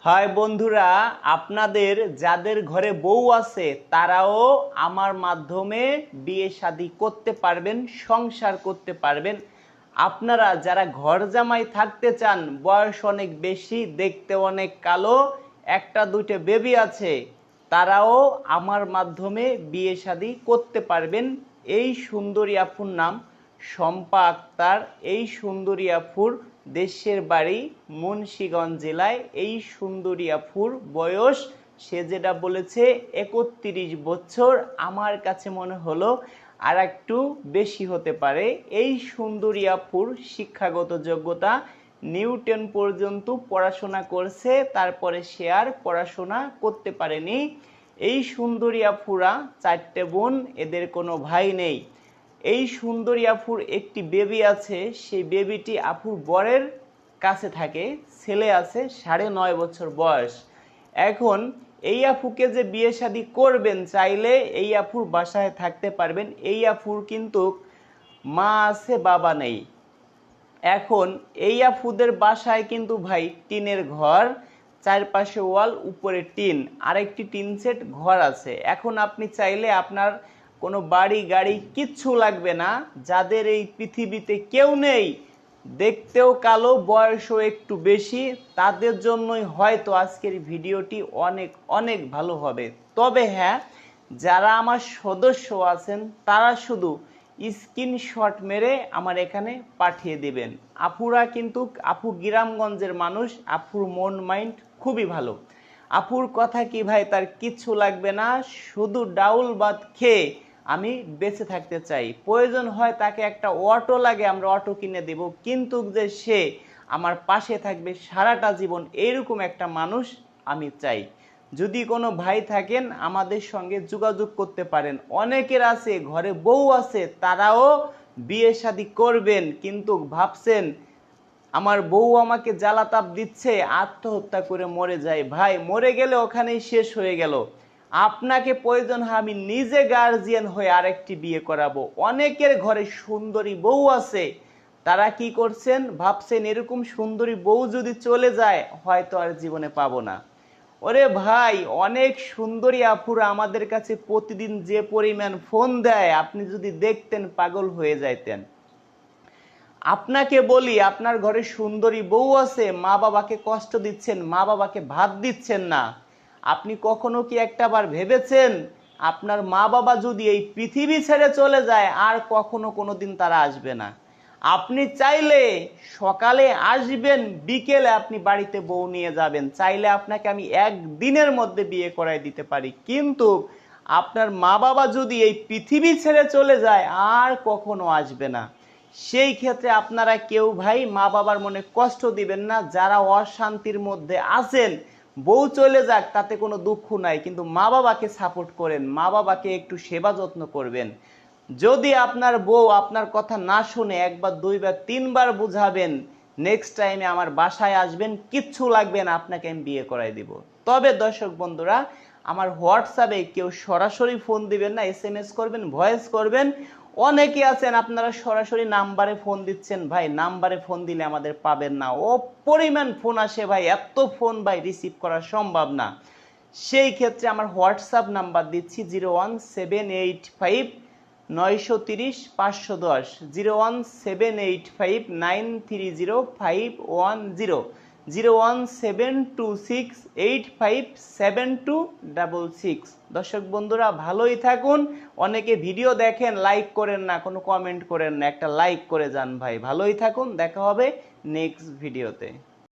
High বন্ধুরা, আপনাদের যাদের ঘরে বউ আছে তারাও আমার মাধ্যমে বিয়ে শাদী করতে পারবেন, সংসার করতে পারবেন। আপনারা যারা ঘর জামাই থাকতে চান, বয়স অনেক বেশি, দেখতে অনেক কালো, একটা দুইটা বেবি আছে, তারাও আমার মাধ্যমে বিয়ে শাদী করতে পারবেন। এই সুন্দরী আপুর নাম শম্পা আক্তার। এই সুন্দরী আপুর দেশের বাড়ি মুন্সিগঞ্জ জেলায়। এই সুন্দরী আপুর বয়স, সে যেটা বলেছে ৩১ বছর, আমার কাছে মনে হলো আর একটু বেশি হতে পারে। এই সুন্দরী আপুর শিক্ষাগত যোগ্যতা নিউটেন পর্যন্ত পড়াশোনা করছে, তারপরে সে আর পড়াশোনা করতে পারেনি। এই সুন্দরী আপুরা 4টে বোন, এদের কোনো ভাই নেই। এই সুন্দরী আপুর একটি বেবি আছে, সেই বেবিটি আপুর বরের কাছে থাকে, ছেলে আছে 9.5 বছর বয়স। এখন এই আপুকে যে বিয়ে শাদী করবেন, চাইলে এই আপুর বাসায় থাকতে পারবেন। এই আপুর কিন্তু মা আছে, বাবা নেই। এখন এই আপুদের বাসায় কিন্তু ভাই টিনের ঘর, চারপাশে ওয়াল, উপরে টিন, আরেকটি টিন সেট ঘর আছে। এখন আপনি চাইলে আপনার কোনো বাড়ি গাড়ি কিচ্ছু লাগবে না। যাদের এই পৃথিবীতে কেউ নেই, দেখতেও কালো, বয়সও একটু বেশি, তাদের জন্যই হয়তো আজকের ভিডিওটি অনেক অনেক ভালো হবে। তবে হ্যাঁ, যারা আমার সদস্য আছেন তারা শুধু স্ক্রিনশট মেরে আমার এখানে পাঠিয়ে দিবেন। আপুরা কিন্তু, আপু গ্রামগঞ্জের মানুষ, আপুর মন মাইন্ড খুবই ভালো। আপুর কথা কি ভাই, তার কিচ্ছু লাগবে না, শুধু ডাউল ভাত খেয়ে আমি বেঁচে থাকতে চাই। প্রয়োজন হয় তাকে একটা অটো লাগে, আমরা অটো কিনে দেব, কিন্তু যে সে আমার পাশে থাকবে সারাটা জীবন, এইরকম একটা মানুষ আমি চাই। যদি কোনো ভাই থাকেন আমাদের সঙ্গে যোগাযোগ করতে পারেন। অনেকের আছে ঘরে বউ আছে, তারাও বিয়ে শাদী করবেন, কিন্তু ভাবছেন আমার বউ আমাকে জ্বালাতাপ দিচ্ছে, আত্মহত্যা করে মরে যায়। ভাই, মরে গেলে ওখানেই শেষ হয়ে গেল। আপনাকে প্রয়োজন হয় আমি নিজে গার্জিয়ান হয়ে আরেকটি বিয়ে করাবো। অনেকের ঘরে সুন্দরী বউ আছে, তারা কি করছেন, ভাবছেন এরকম সুন্দরী বউ যদি চলে যায় হয়তো আর জীবনে পাবো না। ওরে ভাই, অনেক সুন্দরী আপুরা আমাদের কাছে প্রতিদিন যে পরিমাণ ফোন দেয়, আপনি যদি দেখতেন পাগল হয়ে যাইতেন। আপনাকে বলি, আপনার ঘরে সুন্দরী বউ আছে, মা বাবাকে কষ্ট দিচ্ছেন, মা বাবাকে ভাত দিচ্ছেন না। আপনি কখনো কি একটাবার ভেবেছেন আপনার মা বাবা যদি এই পৃথিবী ছেড়ে চলে যায় আর কখনো কোনোদিন তারা আসবে না? আপনি চাইলে সকালে আসবেন, বিকেলে আপনি বাড়িতে বউ নিয়ে যাবেন, চাইলে আপনাকে আমি একদিনের মধ্যে বিয়ে করাই দিতে পারি, কিন্তু আপনার মা বাবা যদি এই পৃথিবী ছেড়ে চলে যায় আর কখনো আসবে না। সেই ক্ষেত্রে আপনারা কেউ ভাই মা বাবার মনে কষ্ট দিবেন না। যারা অশান্তির মধ্যে আছেন, বউ চলে যাক তাতে কোনো দুঃখ নাই, কিন্তু মা বাবাকে সাপোর্ট করেন, মা বাবাকে একটু সেবা যত্ন করবেন। যদি আপনার বউ আপনার কথা না শুনে একবার, দুইবার, তিনবার বুঝাবেন, নেক্সট টাইমে আমার বাসায় আসবেন, কিচ্ছু লাগবে না, আপনাকে আমি বিয়ে করাই দিব। তবে দর্শক বন্ধুরা, আমার হোয়াটসঅ্যাপে কেউ সরাসরি ফোন দিবেন না, SMS করবেন, ভয়েস করবেন। অনেকে আছেন আপনারা সরাসরি নাম্বারে ফোন দিচ্ছেন, ভাই নাম্বারে ফোন দিলে আমাদের পাবেন না, ও পরিমাণ ফোন আসে ভাই, এত ফোন ভাই রিসিভ করা সম্ভব না। সেই ক্ষেত্রে আমার হোয়াটসঅ্যাপ নাম্বার দিচ্ছি 01785 930 510, 01785930510, 01726857266। দর্শক বন্ধুরা, ভালোই থাকুন। অনেকে ভিডিও দেখেন, লাইক করেন না, কোনো কমেন্ট করেন না, একটা লাইক করে যান ভাই। ভালোই থাকুন, দেখা হবে নেক্সট ভিডিওতে।